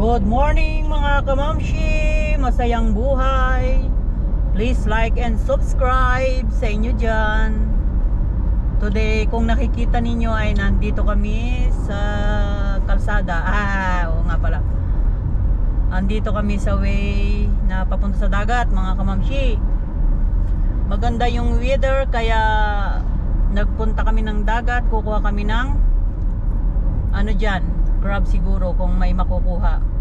Good morning mga kamamshi! Masayang buhay! Please like and subscribe sa inyo dyan. Today, kung nakikita ninyo ay nandito kami sa kalsada. Oo nga pala. Andito kami sa way na papunta sa dagat mga kamamshi. Maganda yung weather kaya nagpunta kami ng dagat. Kukuha kami ng ano dyan, crab siguro kung may makukuha.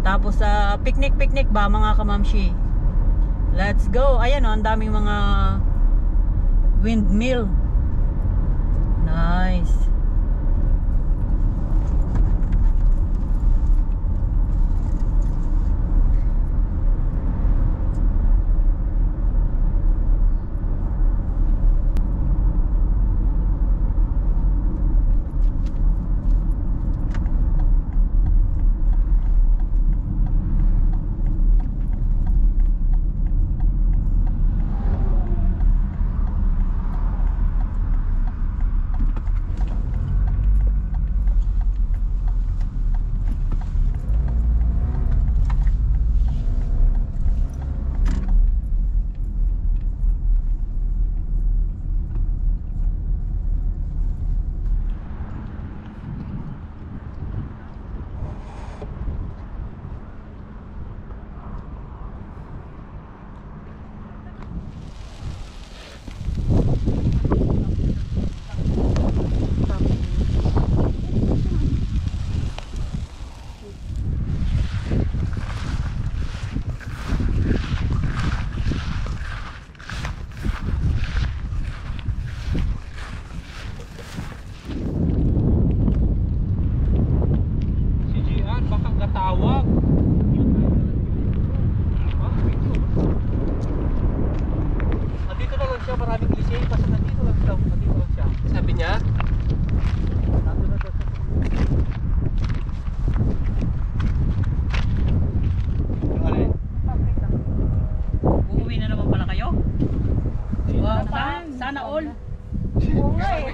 Tapos sa picnic ba mga kamamshi. Let's go. Ayan o, ang daming mga windmill. Nice. Sana all. Oo nga eh.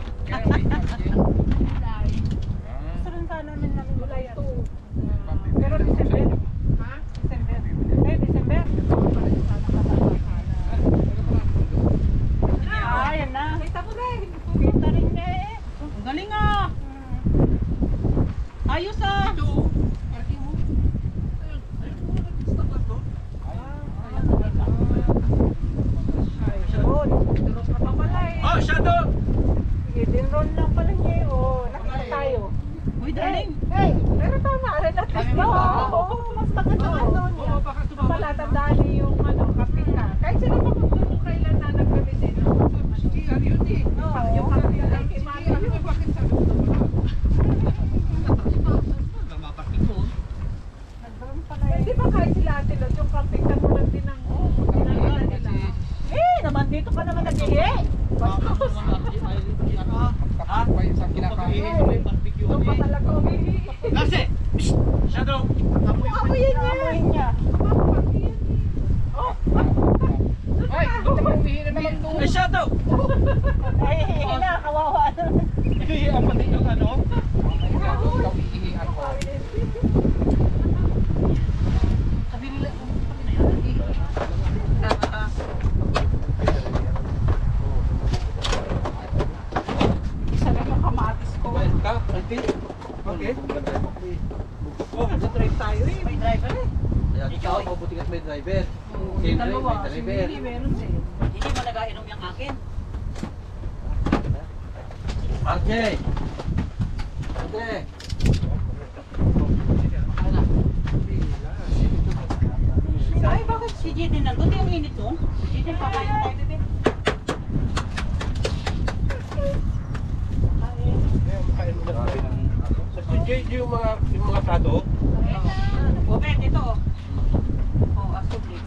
Gusto rin sana namin namin gulay ito. Pero December. Ha? December. December. Ayan na. Kita mo rin. Kita rin na eh. Ang galing ah. Ayos ah. Oh, shadow! Sige, dinron lang pala niya o. Nakita tayo. Uy, darling. Hey, pero tama rin at least. Oo, mas maganda nga doon. Palatandaan niyo yung kapita. Kahit sila magtutulong kailan na nagkabit din. Yun eh. Yung kapita ay kay Mata. Bakit sabi ko na pala? Mapapakit mo. Nagdroon pala eh. Di ba kahit sila ate Lod, yung kapita mo lang din ang ginagawa nila. Naman dito ka naman nag-ihi. Bastos. Doon pa talaga umihi. Lase! Shadow! Amoyin niya. Ay! Ba't naman umihi na naman doon? Ay, shadow! Ay, hihi na. Kawawa. Ihihihan pati yung ano? Sabi nila, okay. Oh, nag-drive tayo eh. May driver eh. Ikaw, mabuti ka may driver. Siyempre, may driver. Hindi mo nag-ainom yung akin. RJ! RJ! Ay, bakit si Jiden nandun? Yung init doon? Jiden, pakain tayo, bebe. Yung mga prado. O, Ben, ito o. O, asubli.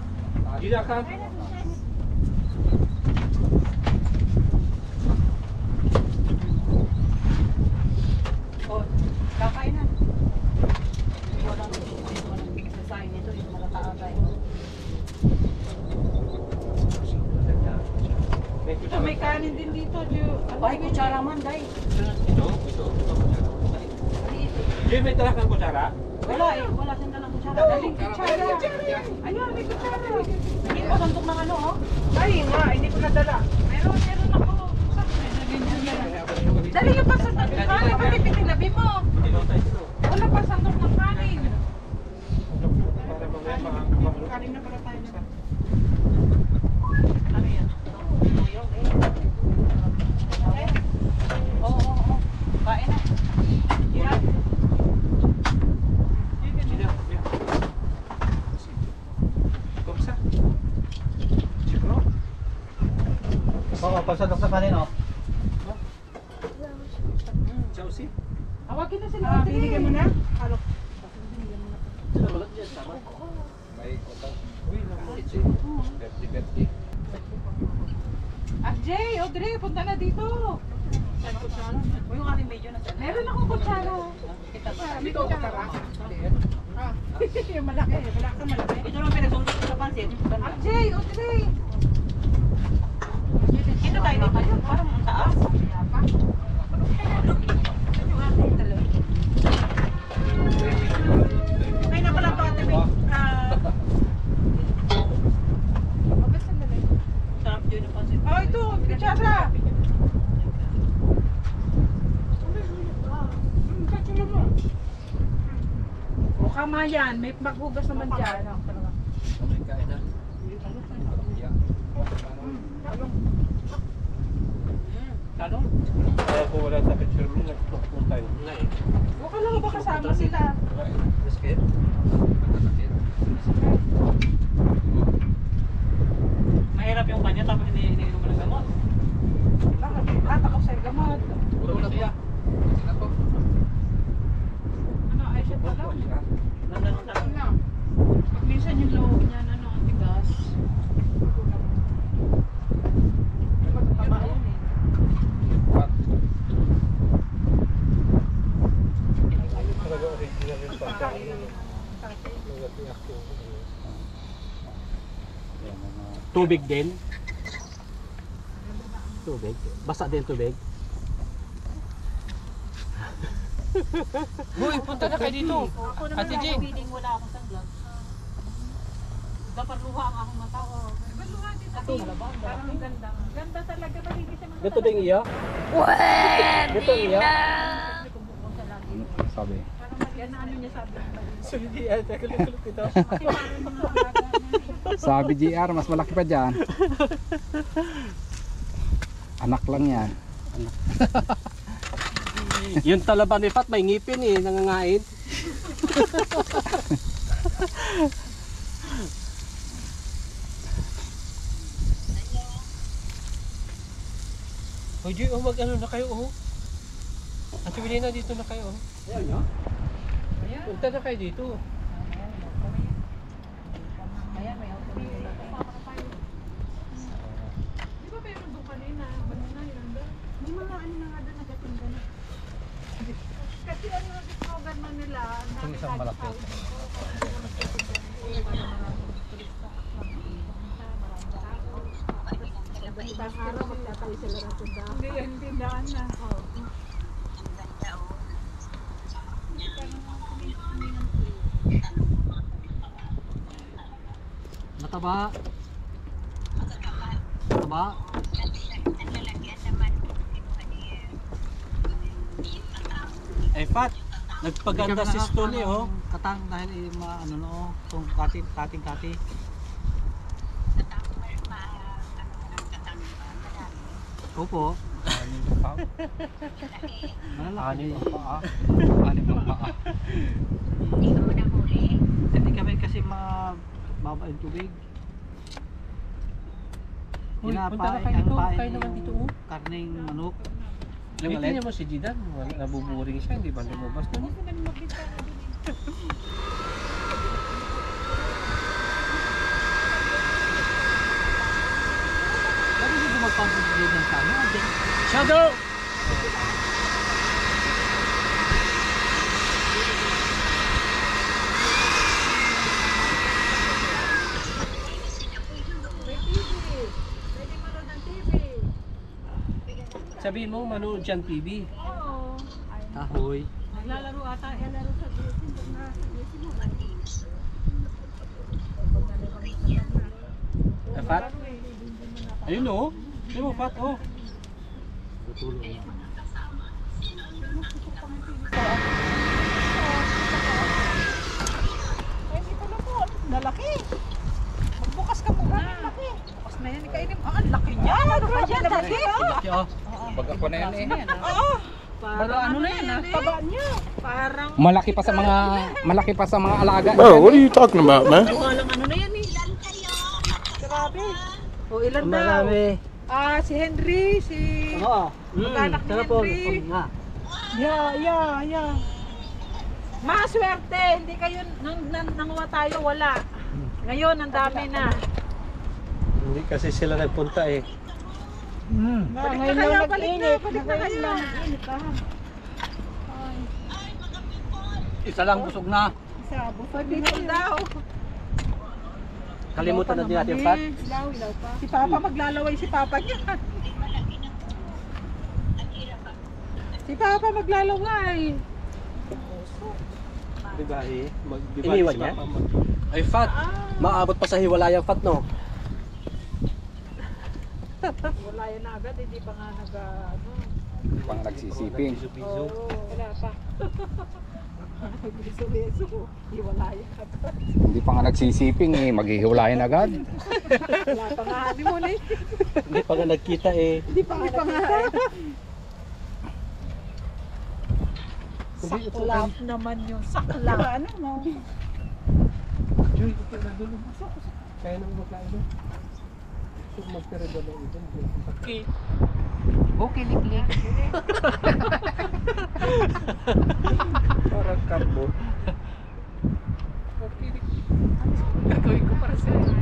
Gila ka? O, kakain na. Walang design nito, yung malataagay. May kanin din dito, Ju. Ay, kutsara man, day. Ito. Jay, may dala kang kutsara? Wala eh, wala siyang dalang kutsara. Daling kutsara. Ayan, may kutsara. Hindi ko santok ng ano, oh. Ay nga, hindi ko nadala. Meron ako. Dali yung pasandok ng kanin, pati pitinabi mo. Wala pa sandok ng kanin. Para mamaya makakakuha. Kanin na pala tayo na. Ano yan? Oo, oo, oo. Kain na. Yan. Kumsa? Siguro? Oo, pagsandok sa kanin, oh. Chelsea? Awagin na sila. Binigyan mo na? Halo. May utang. Uy, naku. Birthday. Jay, Audrey, punta na dito. Uy, yung ating video na sila. Meron akong kutsara. Kita ba? May kutsara. Yung malaki, wala kang malaki. Ito lang pinagsulit ko sa pansit. Jay, Audrey. Dito tayo dito. Ayun, parang ang taas. Okay na pala ito, ate May. Sarap dyan yung pansit. Oh, ito, kutsara. O kama yan, may maghugas naman dyan. May kain na. Talong. Kaya kung wala sa picture mo, nagtuktok tayo. O kala ko ba kasama sila? Biscuit? Mahirap yung kanya tapos iniinom mo ng gamot. Bakit? Ako sa gamot. Puro na siya. Sila po. Ano, ay siya pala. Nandun sa Ano? Pag minsan yung loob niya, ano, ang tigas. Mataba yan eh. Talaga original yung pagka. Tubig din. Tubig. Basa din tubig. Hoy, punta na kayo dito. Ako naman Ate Jing. feeling wala akong sunglass. Dapat luha ang akong mata ko. Baluhan din ako. Parang ang ganda. Ganda talaga. Maligit siya Dito din iya. Dito iya. Sabi. Parang yan na ano niya sabi. So hindi ay tagalog ito. Kasi parang mga alaga niya. Sabi GR, mas malaki pa dyan. Anak lang yan. Yung talaban ni Fat may ngipin eh, nangangain. Hoy, Joy, mag ano na kayo, oh. Ate Wilena, dito na kayo, oh. Punta na kayo dito. Di ba meron doon kanina? Banana yun ba? May mga ano na nga doon nagatinda na. Kasi ano ang slogan man nila. Yung isang malaki. Ibang araw magtatayo sila ng tindahan. Hindi, yan tindahan na. Mataba. Mataba. Eh, Fat, nagpaganda si Stone eh, oh. Katang dahil ano no, kung kating-kati. Opo. Malalaki. Anim ang paa. Hindi kami kasi mababa yung tubig. Uy, punta na kayo dito. Kayo naman dito, oh. Karning manok. Yung niya mo si Jidan, nabuburing siya, hindi ba lumabas doon? Bakit hindi magpapagod ng kano? Shadow! Pwede manood ng TV. Sabihin mo, manood dyan TV. Oo. Kahoy. Ay, Naglalaro ata. Naglalaro sa dressing. Pag nasa dressing mo. Fat? Ayun oh. Ayun mo, Fat oh. Ay, dito na po. Nalaki. Magbukas ka muna. Laki. Bukas na yan. Ikainin mo. Ang laki niya. Ano pa dyan? Laki. Laki oh. Pag ako na yan eh. Oo. Parang ano na yan. Taba niya. Parang. Malaki pa sa mga alaga. Bro, what are you talking about, man? Walang ano na yan eh. Grabe. O ilan daw? Marami. Si Henry, si... Oo. Mag-anak ni Sarap po. Henry. Nga. Yeah. Maswerte, hindi kayo, nanguha tayo, wala. Ngayon, ang dami na. Hindi kasi sila nagpunta eh. Ngayon lang nag-init. Balik na kayo. Isa lang busog na. Isa, bukod dito daw. Kalimutan na din natin, Fat. Ilaw pa. Si Papa, maglalaway si Papa niya. Si Papa maglalaway. Diba eh? Iniwan niya? Ay, Fat. Maabot pa sa hiwalayang, Fat, no? Wala yan na agad, hindi pa nga ano. Pang nagsisiping. Oo, wala pa. Biso-biso. Wala yan. Hindi pa nga nagsisiping eh, maghihiwalayan agad. Wala pa nga honeymoon eh. Hindi pa nga nagkita eh. Hindi pa nga. Saklap naman yung saklap. Ano mo? Joy, ito na doon. Kaya nang magkain doon. So, magtira doon ang ibon. Okay, liklik. Parang cardboard. Gagawin ko para sa'yo.